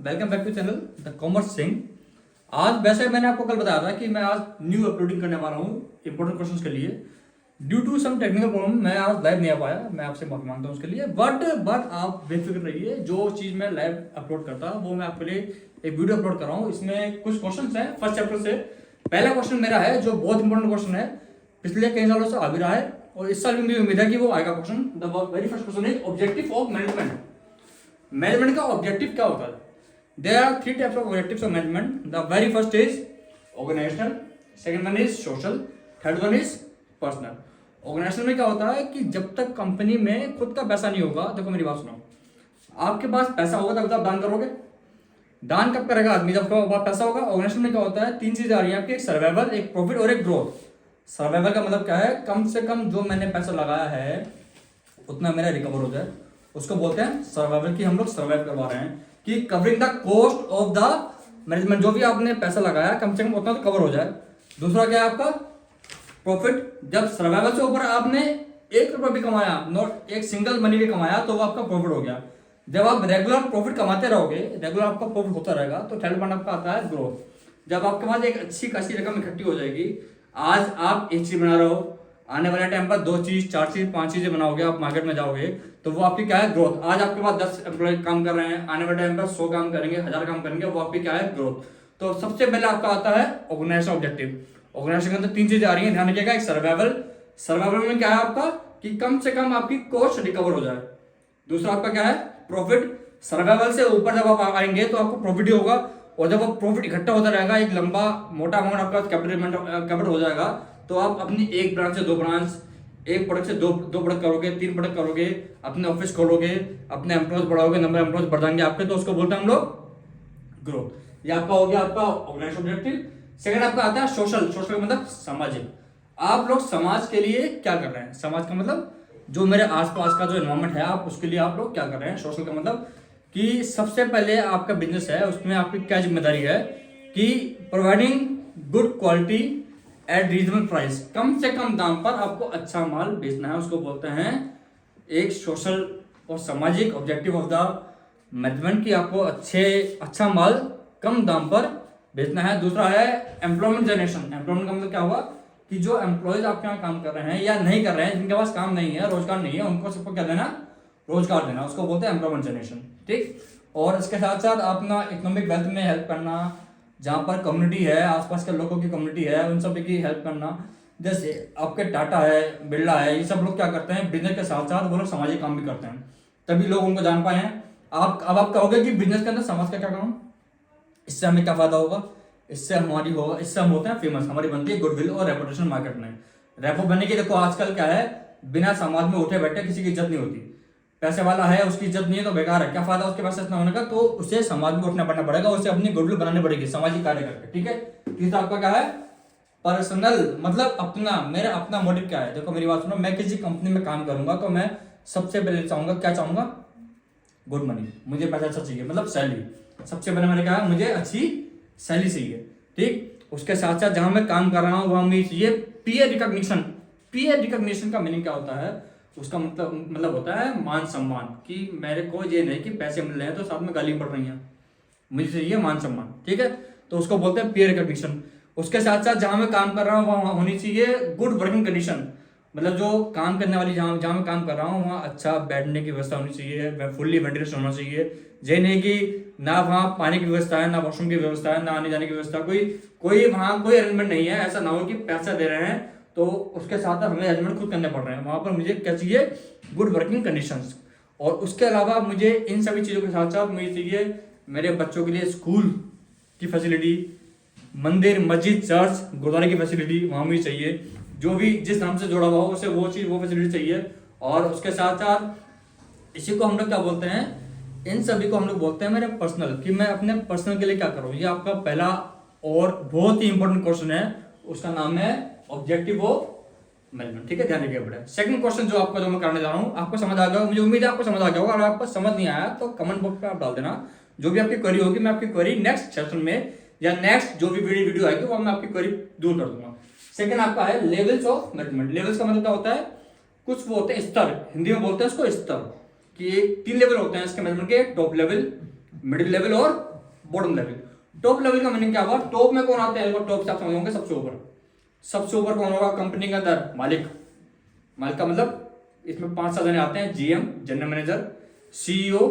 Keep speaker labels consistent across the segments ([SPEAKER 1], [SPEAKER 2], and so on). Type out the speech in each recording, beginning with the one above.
[SPEAKER 1] Welcome back to channel the commerce Singh. आज वैसे मैंने आपको कल बताया था कि मैं आज न्यू अपलोडिंग करने वाला हूँ इंपॉर्टेंट क्वेश्चंस के लिए। Due to some technical problem मैं आज लाइव नहीं आ पाया, मैं आपसे माफी मांगता हूँ उसके लिए। बट आप बेफिक्र रहिए, जो चीज़ मैं लाइव अपलोड करता वो मैं आपके लिए एक वीडियो अपलोड कर रहा हूँ। इसमें कुछ क्वेश्चन हैं फर्स्ट चैप्टर से। पहला क्वेश्चन मेरा है जो बहुत इंपॉर्टेंट क्वेश्चन है, पिछले कई सालों से आ भी रहा है और इस साल भी मुझे उम्मीद है कि वो आएगा question. The very first question is objective of management. Management का ऑब्जेक्टिव क्या होता है? There are three types of objectives of management. The very first is organizational, second one is social, third one is personal. Organizational में क्या होता है कि जब तक कंपनी में खुद का पैसा नहीं होगा, देखो मेरी बात सुनो, आपके पास पैसा होगा तब आप दान करोगे। दान कब करेगा आदमी? जब आपके पास पैसा होगा। ऑर्गेनाइजेशन में क्या होता है? तीन चीजें आ रही हैं आपकी, एक सर्वाइवल, एक प्रॉफिट और एक ग्रोथ। सर्वाइवल का मतलब क्या है? कम से कम जो मैंने पैसा लगाया है उतना मेरा रिकवर हो जाए, उसको बोलते हैं सर्वाइवल। की हम लोग सर्वाइव करवा रहे हैं कि covering the cost of the management, जो भी आपने पैसा लगाया कम से कम उतना तो कवर हो जाए। दूसरा क्या है आपका? प्रॉफिट। जब सर्वाइवल से ऊपर आपने 1 रुपया भी कमाया, नॉट एक सिंगल मनी भी कमाया, तो वो आपका प्रॉफिट हो गया। जब आप रेगुलर प्रॉफिट कमाते रहोगे, रेगुलर आपका प्रॉफिट होता रहेगा, तो थर्ड पॉइंट आपका आता है ग्रोथ। जब आपके पास एक अच्छी खासी रकम इकट्ठी हो जाएगी, आज आप एक चीज बना रहे हो, आने वाले टाइम पर 2 चीज 4 चीज 5 चीजें बनाओगे, आप मार्केट में जाओगे, तो वो आपकी क्या है? ग्रोथ। आज आपके पास 10 एम्प्लॉय काम कर रहे हैं, आने वाले टाइम पर 100 काम करेंगे, 1000 काम करेंगे, वो आपकी क्या है? ग्रोथ। तो सबसे पहले आपका आता है ऑर्गेनाइजेशन ऑब्जेक्टिव। ऑर्गेनाइजेशन के अंदर 3 चीजें आ रही हैं, ध्यान रखिएगा। एक सर्वाइवल। सर्वाइवल में क्या है आपका कि कम से कम आपकी कॉस्ट रिकवर हो जाए। दूसरा आपका क्या है? प्रॉफिट। सर्वाइवल से ऊपर जब आप आएंगे तो आपको प्रॉफिट ही होगा, और जब वो प्रॉफिट इकट्ठा होता रहेगा, एक लंबा मोटा अमाउंट आपका कैपिटल हो जाएगा, तो आप अपनी एक ब्रांच से 2 ब्रांच, एक प्रोडक्ट से दो प्रोडक्ट करोगे, 3 प्रोडक्ट करोगे, अपने ऑफिस खोलोगे, अपने एम्प्लॉयज बढ़ाओगे, नंबर एम्प्लॉयज बढ़ जाएंगे आपके, तो उसको बोलते हैं हम लोग ग्रोथ। ये आपका हो गया आपका ऑर्गेनाइजेशन ऑब्जेक्टिव। सेकंड आपका आता है सोशल। सोशल का मतलब सामाजिक। आप लोग समाज के लिए क्या कर रहे हैं? समाज का मतलब जो मेरे आसपास का जो एनवायरमेंट है, आप उसके लिए आप लोग क्या कर रहे हैं? सोशल का मतलब कि सबसे पहले आपका बिजनेस है, उसमें आपकी क्या जिम्मेदारी है कि providing good quality at reasonable price. कम से कम दाम पर आपको अच्छा माल बेचना है, उसको बोलते हैं एक सोशल और सामाजिक ऑब्जेक्टिव ऑफ द मैनेजमेंट, की आपको अच्छा माल कम दाम पर बेचना है। दूसरा है एम्प्लॉयमेंट जनरेशन। एम्प्लॉयमेंट का मतलब क्या हुआ कि जो एम्प्लॉयज आपके यहाँ काम कर रहे हैं या नहीं कर रहे हैं, जिनके पास काम नहीं है, रोजगार नहीं है, उनको सबको क्या देना? रोजगार देना, उसको बोलते हैं एम्प्लॉयमेंट जनरेशन। ठीक। और इसके साथ साथ अपना इकोनॉमिक वेल्थ में हेल्प करना, जहाँ पर कम्युनिटी है, आसपास के लोगों की कम्युनिटी है, उन सब की हेल्प करना। जैसे आपके टाटा है, बिरला है, ये सब लोग क्या करते हैं? बिजनेस के साथ साथ वो लोग सामाजिक काम भी करते हैं, तभी लोग उनको जान पाए हैं। आप कहोगे कि बिजनेस के अंदर समाज का क्या काम, इससे हमें क्या फायदा होगा? इससे हमारी होगा, इससे हम होते हैं फेमस, हमारी बनती है गुडविल और रेपुटेशन मार्केट में। रेपो बनने की देखो आजकल क्या है, बिना समाज में उठे बैठे किसी की इज्जत नहीं होती। पैसे वाला है, उसकी इज्जत नहीं है तो बेकार है, क्या फायदा उसके पास इतना होने का? तो उसे समाज में उठना पड़ना पड़ेगा, उसे अपनी गुडविल बनानी पड़ेगी सामाजिक कार्य करके। ठीक है। तीसरा आपका क्या है? पर्सनल, मतलब अपना, मेरा अपना मोटिव क्या है? देखो मेरी बात सुनो, मैं किसी कंपनी में काम करूंगा तो मैं सबसे पहले चाहूंगा, क्या चाहूंगा? गुड मनी, मुझे पैसा अच्छा चाहिए, मतलब सैलरी। सबसे पहले मैंने कहा मुझे अच्छी सैलरी चाहिए। ठीक। उसके साथ साथ जहां मैं काम कर रहा हूं वहां मुझे चाहिए पीयर रिकॉग्निशन। पीयर रिकॉग्निशन का मीनिंग क्या होता है? उसका मतलब होता है मान सम्मान, कि मेरे को ये नहीं कि पैसे मिल रहे हैं तो साथ में गाली पड़ रही हैं, मुझे चाहिए मान सम्मान। ठीक है। तो उसको बोलते हैं पीयर रिकॉग्निशन। उसके साथ साथ जहां मैं काम कर रहा हूँ वहां होनी चाहिए गुड वर्किंग कंडीशन, मतलब जो काम करने वाली जहां जहां मैं काम कर रहा हूँ वहाँ अच्छा बैठने की व्यवस्था होनी चाहिए, फुल्ली वेंटिलेशन होना चाहिए। ये नहीं कि ना वहाँ पानी की व्यवस्था है, ना वॉशरूम की व्यवस्था है, ना आने जाने की व्यवस्था, कोई वहाँ कोई अरेंजमेंट नहीं है। ऐसा ना हो कि पैसा दे रहे हैं तो उसके साथ हमें अरेंजमेंट खुद करने पड़ रहे हैं। वहाँ पर मुझे क्या चाहिए? Good working conditions. और उसके अलावा मुझे इन सभी चीज़ों के साथ साथ मुझे चाहिए मेरे बच्चों के लिए स्कूल की फैसिलिटी, मंदिर, मस्जिद, चर्च, गुरुद्वारे की फैसिलिटी वहाँ मुझे चाहिए। जो भी जिस नाम से जुड़ा हुआ हो उसे वो चीज़, वो फैसिलिटी चाहिए। और उसके साथ साथ इसी को हम लोग क्या बोलते हैं? इन सभी को हम लोग बोलते हैं मेरे पर्सनल, कि मैं अपने पर्सनल के लिए क्या करूँ। ये आपका पहला और बहुत ही इंपॉर्टेंट क्वेश्चन है, उसका नाम है ऑब्जेक्टिव ऑफ मैनेजमेंट। ठीक है, ध्यान रखिए बेटा। सेकंड क्वेश्चन जो मैं करने जा रहा हूँ, आपको समझ आ गया, मुझे उम्मीद है आपको समझ आ गया होगा। अगर आपको समझ नहीं आया तो कमेंट बॉक्स में आप डाल देना, जो भी आपकी क्वेरी होगी मैं आपकी क्वेरी नेक्स्ट सेशन में या नेक्स्ट जो भी वीडियो आएगी वो मैं आपकी क्वेरी दूर कर दूंगा। सेकंड आपका है लेवल्स ऑफ मैनेजमेंट। लेवल्स का मतलब क्या होता है? कुछ वो होते हैं स्तर, हिंदी में बोलते हैं इसको स्तर, कि 3 लेवल होते हैं इसके मैनेजमेंट के, टॉप लेवल, मिडिल लेवल और बॉटम लेवल। टॉप लेवल का मीनिंग क्या हुआ, टॉप में कौन आते हैं, टॉप से आप समझ होंगे सबसे ऊपर। सबसे ऊपर कौन होगा कंपनी के अंदर, मालिक। मालिक का मतलब इसमें 5-7 जने आते हैं, GM general manager, CEO,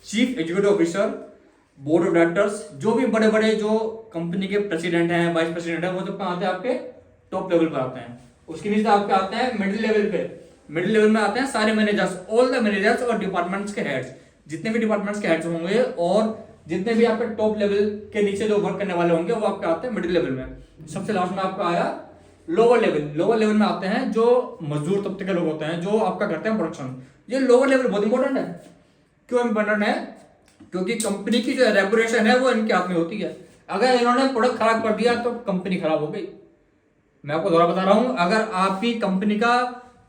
[SPEAKER 1] chief executive officer, board of directors, जो भी बड़े बड़े जो कंपनी के प्रेसिडेंट हैं, वाइस प्रेसिडेंट हैं, वो सब आते हैं आपके टॉप लेवल पर आते हैं। उसके नीचे आपके आते हैं मिडिल लेवल पे। मिडिल लेवल में आते हैं सारे मैनेजर्स, ऑल द मैनेजर्स और डिपार्टमेंट्स के हेड्स, जितने भी डिपार्टमेंट्स के हेड्स होंगे और जितने भी आपके टॉप लेवल के नीचे जो वर्क करने वाले होंगे वो आपके आते हैं मिडिल लेवल में। सबसे लास्ट में आपका आया लोअर लेवल। लोअर लेवल में आते हैं जो मजदूर तबके के लोग होते हैं, जो आपका करते हैं प्रोडक्शन। ये लोअर लेवल बहुत इंपॉर्टेंट है। क्यों इंपॉर्टेंट है, क्योंकि कंपनी की जो रेपुटेशन है वो इनके हाथ में होती है। अगर इन्होंने प्रोडक्ट खराब कर दिया तो कंपनी खराब हो गई। मैं आपको दोबारा बता रहा हूं, अगर आपकी कंपनी का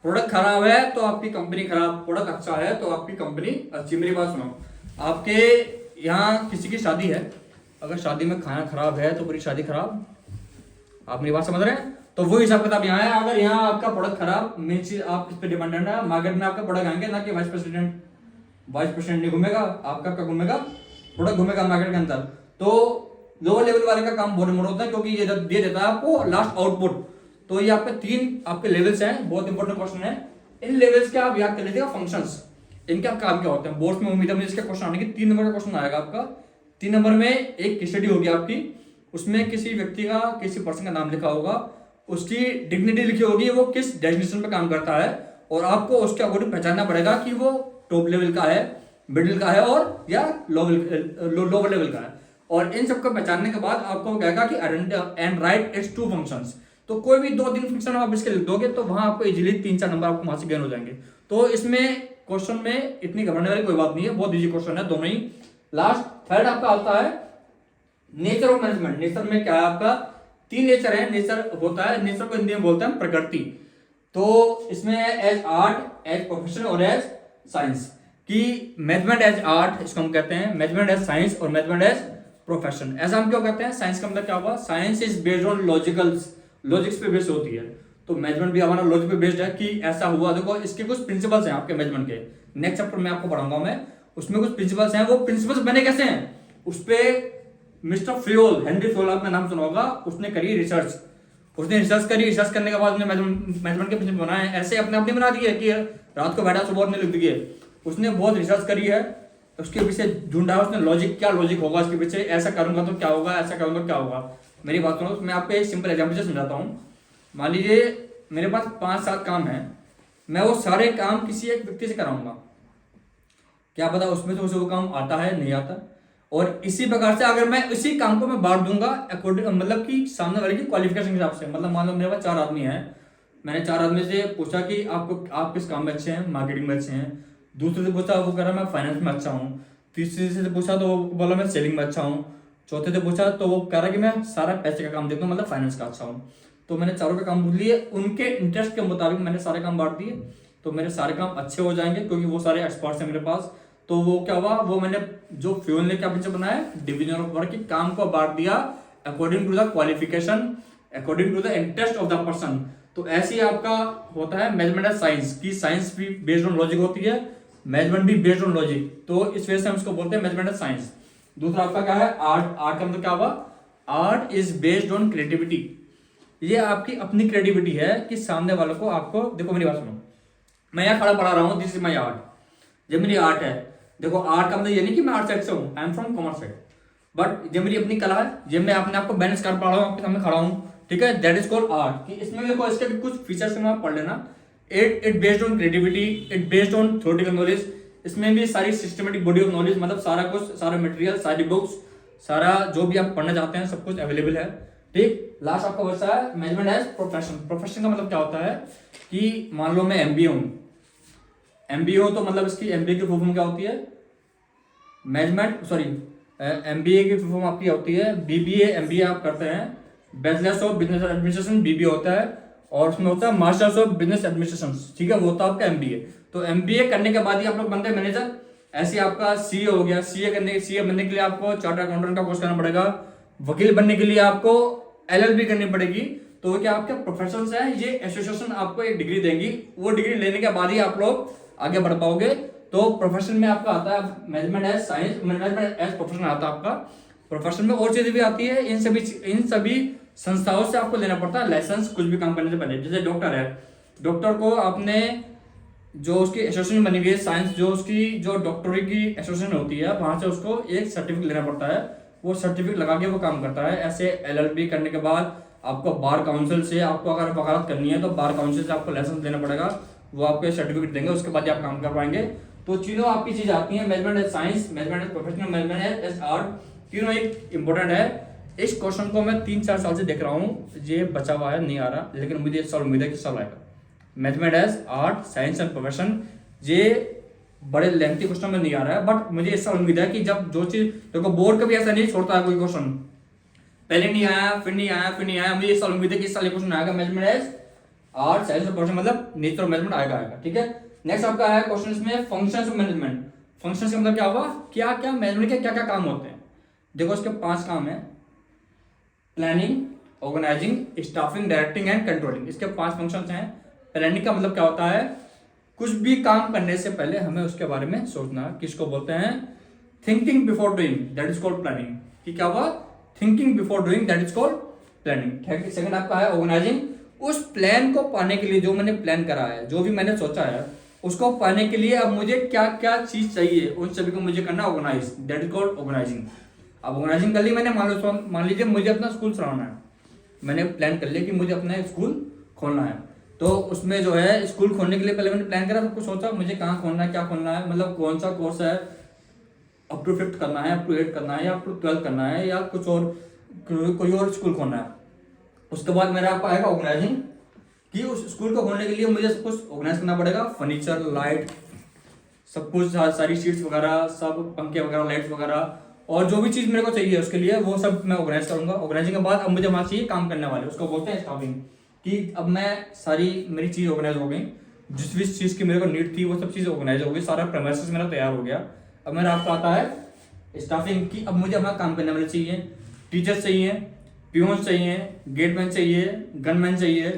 [SPEAKER 1] प्रोडक्ट खराब है तो आपकी कंपनी खराब, प्रोडक्ट अच्छा है तो आपकी कंपनी अच्छी। मेरी बात सुनो, आपके यहाँ किसी की शादी है, अगर शादी में खाना खराब है तो पूरी शादी खराब। आप मेरी बात समझ रहे हैं, तो वो हिसाब किताब यहाँ है। अगर यहाँ आपका प्रोडक्ट खराब, मेन चीज आप इस पे डिपेंडेंट है, मार्केट में आपका प्रोडक्ट आएंगे ना कि वाइस प्रेसिडेंट। वाइस प्रेसिडेंट नहीं घूमेगा, आपका क्या घूमेगा, प्रोडक्ट घूमेगा मार्केट के अंदर। तो लोअर लेवल वाले का काम बहुत इंपॉर्टेंट होता है, क्योंकि ये दे देता है आपको लास्ट आउटपुट। तो ये आपके 3 आपके लेवल्स हैं, बहुत इंपॉर्टेंट क्वेश्चन है। इन लेवल्स के आप याद कर लीजिएगा फंक्शंस, इनका काम क्या होते हैं। बोर्ड में उम्मीद है मुझे इसके क्वेश्चन आने की। 3 नंबर का क्वेश्चन आएगा आपका। 3 नंबर में एक स्टडी होगी आपकी, उसमें किसी व्यक्ति का, किसी पर्सन का नाम लिखा होगा, उसकी डिग्निटी लिखी होगी, वो किस डेजिग्नेशन पे काम करता है, और आपको उसके अकॉर्डिंग पहचानना पड़ेगा कि वो टॉप लेवल का है, मिडिल का है और या लोअर लेवल का है। और इन सबको पहचानने के बाद आपको कहेगा कि एंड राइट इट्स 2 फंक्शंस। तो कोई भी 2-3 फंक्शन आप इसके लिख दोगे तो वहां आपको इजीली 3-4 नंबर आपको वहां से गेन हो जाएंगे। तो इसमें क्वेश्चन में इतनी घबराने वाली कोई बात नहीं है, बहुत इजी क्वेश्चन है दोनों ही। लास्ट थर्ड आपका आता है नेचर ऑफ मैनेजमेंट। नेचर में क्या है आपका, 3 नेचर है। नेचर होता है, नेचर को हिंदी में बोलते हैं प्रकृति। तो इसमें एज आर्ट, एज प्रोफेशन और एज साइंस। कि मैनेजमेंट एज आर्ट इसको हम कहते हैं, मैनेजमेंट एज साइंस और मैनेजमेंट एज प्रोफेशन। ऐसा हम क्यों कहते हैं, साइंस का मतलब क्या हुआ, science is based on logics पे बेस्ड होती है। तो मैनेजमेंट भी हमारा लॉजिक पे बेस्ड है कि ऐसा हुआ। देखो इसके कुछ प्रिंसिपल्स हैं आपके मैनेजमेंट के, नेक्स्ट चैप्टर में आपको पढ़ाऊंगा मैं, उसमें कुछ प्रिंसिपल्स हैं। वो प्रिंसिपल्स बने कैसे हैं, उस पे मिस्टर फ्रियोल, हेनरी फ्रियोल आपने नाम सुना होगा, उसने करी रिसर्च। उसने रिसर्च करी, रिसर्च करने के बाद उसने मैनेजमेंट के प्रिंसिपल बनाए। ऐसे अपने आप नहीं बना दिए कि रात को बैठा सुबह ने लिख दिए। उसने बहुत रिसर्च करी है, उसके पीछे ढूंढा उसने लॉजिक, क्या लॉजिक होगा इसके पीछे, ऐसा करूंगा तो क्या होगा, ऐसा करूंगा क्या होगा। मेरी बात सुनो, मैं आपको एक सिंपल एग्जाम्पल से समझाता हूँ। मान लीजिए मेरे पास 5-7 काम है, मैं वो सारे काम किसी एक व्यक्ति से कराऊंगा, क्या पता उसमें से उसे वो काम आता है नहीं आता। और इसी प्रकार से अगर मैं इसी काम को मैं बांट दूंगा अकॉर्डिंग, मतलब कि सामने वाले की क्वालिफिकेशन के हिसाब से। मतलब मान लो मेरे पास 4 आदमी हैं, मैंने 4 आदमी से पूछा कि आप किस काम में अच्छे हैं, मार्केटिंग में अच्छे हैं। दूसरे से पूछा, वो कह रहा मैं फाइनेंस में अच्छा हूँ। तीसरे से पूछा तो वो बोला मैं सेलिंग में अच्छा हूँ। चौथे से पूछा तो वो कह रहा कि मैं सारा पैसे का काम देखता हूँ, मतलब फाइनेंस का अच्छा हूँ। तो मैंने चारों के काम पूछ लिए, उनके इंटरेस्ट के मुताबिक मैंने सारे काम बांट दिए। तो मेरे सारे काम अच्छे हो जाएंगे, क्योंकि वो सारे एक्सपर्ट्स हैं मेरे पास। तो वो क्या हुआ, वो मैंने जो फ्यूल ने क्या पीछे बनाया, डिवीजन ऑफ वर्क, काम को बांट दिया according to the qualification, according to the interest of the person. तो ऐसे ही आपका होता है मैनेजमेंट ऑफ साइंस की, साइंस भी बेस्ड ऑन लॉजिक होती है, मैनेजमेंट भी बेस्ड ऑन लॉजिक। तो इस वजह से हम इसको बोलते हैं मैनेजमेंट ऑफ साइंस। दूसरा आपका क्या है, आर्ट। आर्ट का मतलब क्या हुआ, art is based on creativity. ये आपकी अपनी क्रिएटिविटी है कि सामने वालों को, आपको देखो मेरी बात सुनो, मैं यहाँ खड़ा पढ़ा रहा हूँ, दिस इज माई आर्ट, जब मेरी आर्ट है। देखो आर्ट का मतलब ये नहीं कि मैं आर्ट साइड से हूँ, I am from commerce side, but जब मेरी अपनी कला है, जब मैं अपने आप को बैलेंस कर पा रहा हूँ, आपके सामने खड़ा हूँ, ठीक है, दैट इज कॉल्ड आर्ट। कि इसमें देखो इसके भी कुछ फीचर्स में आप पढ़ लेना। It based on creativity, it based on theoretical knowledge. इसमें भी सारी सिस्टमेटिक बॉडी ऑफ नॉलेज, मतलब सारा कुछ, सारा मटेरियल, सारी बुक्स, सारा जो भी आप पढ़ना चाहते हैं सब कुछ अवेलेबल है। ठीक, लास्ट आपका बचा है मैनेजमेंट एज प्रोफेशन। प्रोफेशन का मतलब क्या होता है कि मान लो मैं एमबीए हूँ, एमबीए हूँ तो मतलब इसकी एमबीए की फुल फॉर्म क्या होती है, मैनेजमेंट, सॉरी एमबीए की फुल फॉर्म आपकी होती है बीबीए। एमबीए आप करते हैं, bachelors of business administration BBA होता है, और उसमें होता है मास्टर्स ऑफ बिजनेस एडमिनिस्ट्रेशन, ठीक है, वो होता है आपका एमबीए। तो एमबीए करने के बाद ही आप लोग बनते हैं मैनेजर। ऐसे आपका सीए हो गया, सीए बनने के लिए आपको चार्टर्ड अकाउंटेंट का कोर्स करना पड़ेगा। वकील बनने के लिए आपको एलएलबी करनी पड़ेगी। तो क्या आपके प्रोफेशंस हैं, ये एसोसिएशन आपको एक डिग्री देंगी, वो डिग्री लेने के बाद ही आप लोग आगे बढ़ पाओगे। तो प्रोफेशन में आपका आता है management as science, management as profession आता है आपका प्रोफेशन में और चीजें भी आती है, इन सभी संस्थाओं से आपको लेना पड़ता है लाइसेंस कुछ भी काम करने से पहले। जैसे डॉक्टर है, डॉक्टर को आपने जो उसकी एसोसिएशन बनी हुई है साइंस, जो उसकी जो डॉक्टरी की एसोसिएशन होती है, वहां से उसको एक सर्टिफिकेट लेना पड़ता है, वो सर्टिफिकेट लगा के वो काम करता है। ऐसे एलएलबी करने के बाद आपको बार काउंसिल से, आपको अगर वकालत करनी है तो बार काउंसिल से आपको लाइसेंस देना पड़ेगा, वो आपको सर्टिफिकेट देंगे, उसके बाद आप काम कर पाएंगे। तो तीनों आपकी चीज आती है, management as science, management as professional, management as art, तीनों एक इंपॉर्टेंट है। इस क्वेश्चन को मैं 3-4 साल से देख रहा हूँ, ये बचा हुआ है, नहीं आ रहा, लेकिन मुझे इस साल उम्मीद है कि साल आएगा। Mathematics as art, science and profession, ये बड़े लेंथी क्वेश्चन में नहीं आ रहा है, बट मुझे इस साल उम्मीद है कि जब जो चीज देखो, बोर्ड कभी ऐसा नहीं छोड़ता है कोई क्वेश्चन, पहले नहीं आया, फिर नहीं आया, फिर नहीं आया, मुझे इस साल उम्मीद है कि इस साल क्वेश्चन आएगा। मैनेजमेंट एज आर्ट, साइंस और प्रोफेशन, मतलब नेचर ऑफ मैनेजमेंट आएगा। ठीक है, नेक्स्ट आपका है क्वेश्चन इसमें फंक्शंस ऑफ मैनेजमेंट। फंक्शंस का मतलब क्या होगा, क्या क्या मैनेजमेंट के क्या क्या काम होते हैं। देखो इसके 5 काम है, planning, organising, staffing, directing and controlling. इसके 5 फंक्शंस हैं। प्लानिंग का मतलब क्या होता है, कुछ भी काम करने से पहले हमें उसके बारे में सोचना, किसको बोलते हैं, thinking before doing, that is called planning. कि क्या हुआ, thinking before doing, that is called planning. Second आपका है ऑर्गेनाइजिंग, उस प्लान को पाने के लिए, जो मैंने प्लान करा है, जो भी मैंने सोचा है, उसको पाने के लिए अब मुझे क्या क्या चीज चाहिए, उन सभी को मुझे करना organise, that is called organising. अब ऑर्गेनाइजिंग कर ली मैंने, मान लीजिए मुझे अपना स्कूल चलाना है, मैंने प्लान कर लिया कि मुझे अपना स्कूल खोलना है, तो उसमें जो है स्कूल खोलने के लिए पहले मैंने प्लान करा, सबको सोचा मुझे कहाँ खोलना है, क्या खोलना है, मतलब कौन सा कोर्स है, अप टू 5th करना है, अप टू 8 करना है, या अप टू 12 करना है, या कुछ और कोई और स्कूल खोलना है। उसके बाद मेरा आपको आएगा ऑर्गेनाइजिंग, कि उस स्कूल को खोलने के लिए मुझे सब कुछ ऑर्गेनाइज करना पड़ेगा, फर्नीचर, लाइट, सब कुछ, सारी सीट्स वगैरह, सब पंखे वगैरह, लाइट्स वगैरह, और जो भी चीज मेरे को चाहिए उसके लिए वो सब मैं ऑर्गेनाइज करूंगा। ऑर्गेनाइजिंग के बाद अब मुझे वहां चाहिए काम करने वाले, उसको बोलते हैं स्टाफिंग। कि अब मैं सारी मेरी चीज ऑर्गेनाइज हो गई, जिस भी चीज की मेरे को नीड थी वो सब चीज ऑर्गेनाइज हो गई, सारा प्रेमाइसेस मेरा तैयार हो गया। अब मेरा आपको आता है स्टाफिंग की, अब मुझे अपना काम करने वाले चाहिए, टीचर्स चाहिए, प्यून्स चाहिए, गेटमैन चाहिए, गनमैन चाहिए,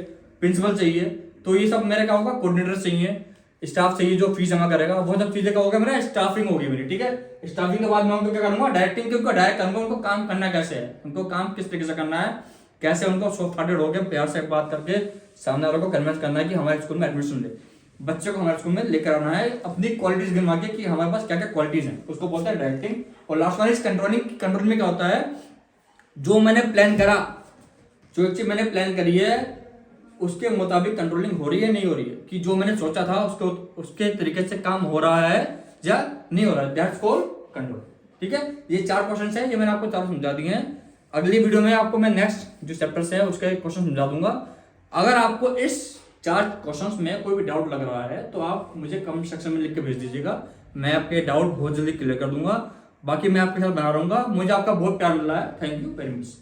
[SPEAKER 1] प्रिंसिपल चाहिए। तो ये सब मेरा क्या होगा, कोऑर्डिनेटर चाहिए, स्टाफ चाहिए जो फीस जमा करेगा, वो सब चीजें का होगा मेरा स्टाफिंग होगी मेरी। ठीक है, स्टाफिंग के बाद मैं उनको क्या करूंगा, डायरेक्टिंग के उनको डायरेक्ट करूंगा, उनको काम करना कैसे है, उनको काम किस तरीके से करना है, कैसे उनको सॉफ्ट हार्टेड होकर प्यार से बात करके सामने वालों को कन्विंस करना है कि हमारे स्कूल में एडमिशन ले, बच्चे को हमारे स्कूल में लेकर आना है, अपनी क्वालिटीज गिनवा के कि हमारे पास क्या क्या क्वालिटीज हैं, उसको बोलते हैं डायरेक्टिंग। और last one is controlling. Control में क्या होता है, जो मैंने प्लान करा, जो एक चीज मैंने प्लान करी है उसके मुताबिक कंट्रोलिंग हो रही है, नहीं हो रही है, कि जो मैंने सोचा था उसके तरीके से काम हो रहा है या नहीं हो रहा है, दैट्स कॉल्ड कंट्रोल। ठीक है, ये 4 क्वेश्चन है, ये मैंने आपको 4 समझा दिए हैं। अगली वीडियो में आपको मैं नेक्स्ट जो चैप्टर्स है उसके क्वेश्चन समझा दूंगा। अगर आपको इस 4 क्वेश्चंस में कोई भी डाउट लग रहा है तो आप मुझे कमेंट सेक्शन में लिख के भेज दीजिएगा, मैं आपके डाउट बहुत जल्दी क्लियर कर दूंगा। बाकी मैं आपके साथ बना रहूंगा, मुझे आपका बहुत प्यार मिल रहा है, थैंक यू वेरी मच।